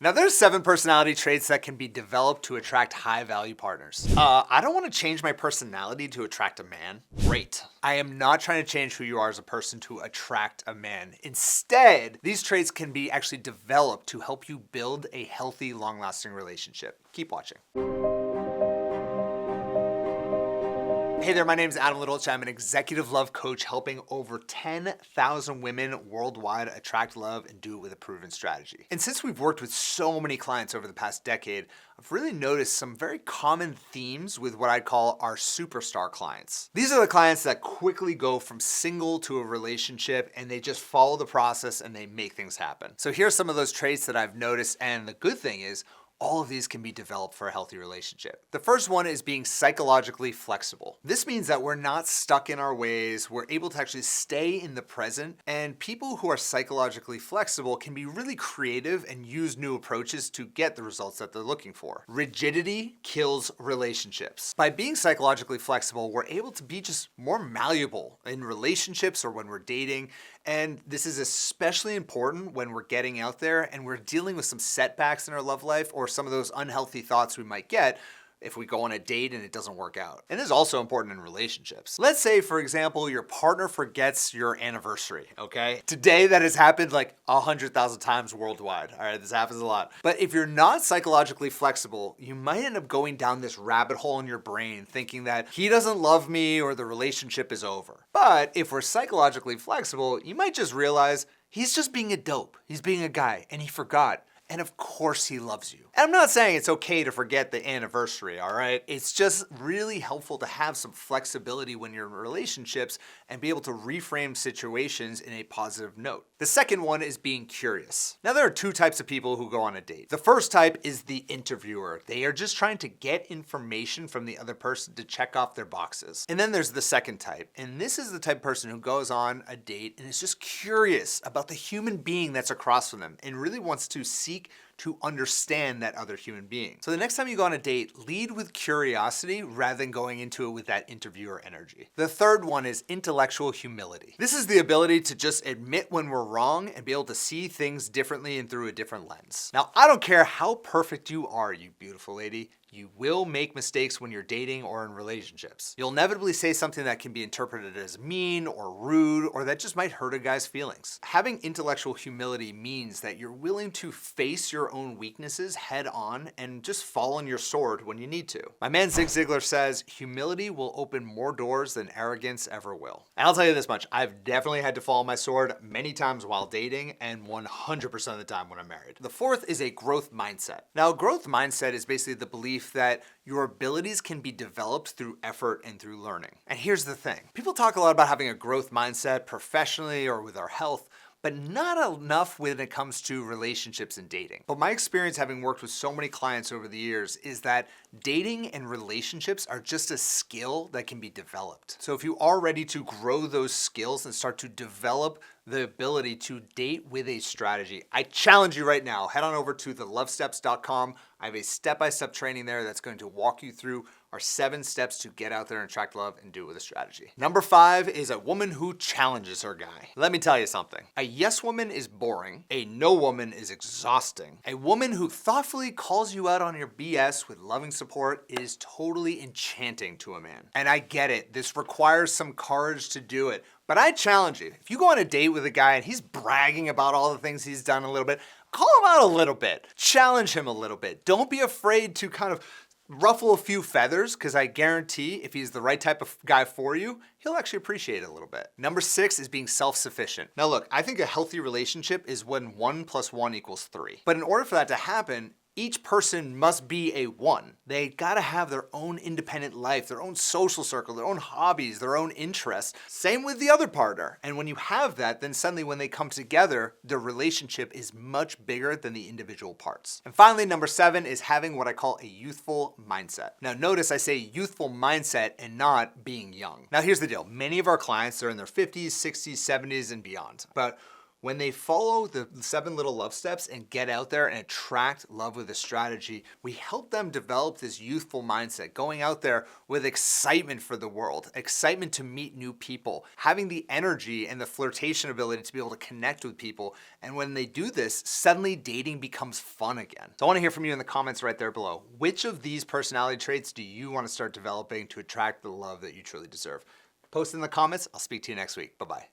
Now there's 7 personality traits that can be developed to attract high value partners. I don't want to change my personality to attract a man. Great. I am not trying to change who you are as a person to attract a man. Instead, these traits can be actually developed to help you build a healthy, long-lasting relationship. Keep watching. Hey there, my name is Adam Littlech. I'm an executive love coach helping over 10,000 women worldwide attract love and do it with a proven strategy. And since we've worked with so many clients over the past decade, I've really noticed some very common themes with what I'd call our superstar clients. These are the clients that quickly go from single to a relationship and they just follow the process and they make things happen. So here's some of those traits that I've noticed, and the good thing is, all of these can be developed for a healthy relationship. The first one is being psychologically flexible. This means that we're not stuck in our ways, we're able to actually stay in the present, and people who are psychologically flexible can be really creative and use new approaches to get the results that they're looking for. Rigidity kills relationships. By being psychologically flexible, we're able to be just more malleable in relationships or when we're dating. And this is especially important when we're getting out there and we're dealing with some setbacks in our love life or some of those unhealthy thoughts we might get if we go on a date and it doesn't work out. And this is also important in relationships. Let's say, for example, your partner forgets your anniversary, okay? Today that has happened like 100,000 times worldwide, all right? This happens a lot. But if you're not psychologically flexible, you might end up going down this rabbit hole in your brain thinking that he doesn't love me or the relationship is over. But if we're psychologically flexible, you might just realize he's just being a dope. He's being a guy and he forgot. And of course he loves you. And I'm not saying it's okay to forget the anniversary, all right? It's just really helpful to have some flexibility when you're in relationships and be able to reframe situations in a positive note. The second one is being curious. Now there are 2 types of people who go on a date. The first type is the interviewer. They are just trying to get information from the other person to check off their boxes. And then there's the second type. And this is the type of person who goes on a date and is just curious about the human being that's across from them and really wants to seek to understand that other human being. So the next time you go on a date, lead with curiosity rather than going into it with that interviewer energy. The third one is intellectual humility. This is the ability to just admit when we're wrong and be able to see things differently and through a different lens. Now, I don't care how perfect you are, you beautiful lady. You will make mistakes when you're dating or in relationships. You'll inevitably say something that can be interpreted as mean or rude or that just might hurt a guy's feelings. Having intellectual humility means that you're willing to face your own weaknesses head on and just fall on your sword when you need to. My man Zig Ziglar says, humility will open more doors than arrogance ever will. And I'll tell you this much, I've definitely had to fall on my sword many times while dating and 100% of the time when I'm married. The fourth is a growth mindset. Now, a growth mindset is basically the belief that your abilities can be developed through effort and through learning. And here's the thing. People talk a lot about having a growth mindset professionally or with our health, but not enough when it comes to relationships and dating. But my experience having worked with so many clients over the years is that dating and relationships are just a skill that can be developed. So if you are ready to grow those skills and start to develop the ability to date with a strategy, I challenge you right now, head on over to thelovesteps.com. I have a step-by-step training there that's going to walk you through our 7 steps to get out there and attract love and do it with a strategy. Number 5 is a woman who challenges her guy. Let me tell you something. A yes woman is boring. A no woman is exhausting. A woman who thoughtfully calls you out on your BS with loving support is totally enchanting to a man. And I get it. This requires some courage to do it. But I challenge you. If you go on a date with a guy and he's bragging about all the things he's done a little bit, call him out a little bit. Challenge him a little bit. Don't be afraid to kind of ruffle a few feathers, because I guarantee if he's the right type of guy for you, he'll actually appreciate it a little bit. Number 6 is being self-sufficient. Now look, I think a healthy relationship is when 1 + 1 = 3. But in order for that to happen, each person must be a 1. They gotta have their own independent life, their own social circle, their own hobbies, their own interests. Same with the other partner. And when you have that, then suddenly when they come together, the relationship is much bigger than the individual parts. And finally, number 7 is having what I call a youthful mindset. Now notice I say youthful mindset and not being young. Now here's the deal. Many of our clients are in their 50s, 60s, 70s, and beyond. But When they follow the 7 little love steps and get out there and attract love with a strategy, we help them develop this youthful mindset, going out there with excitement for the world, excitement to meet new people, having the energy and the flirtation ability to be able to connect with people. And when they do this, suddenly dating becomes fun again. So I want to hear from you in the comments right there below. Which of these personality traits do you want to start developing to attract the love that you truly deserve? Post in the comments. I'll speak to you next week. Bye-bye.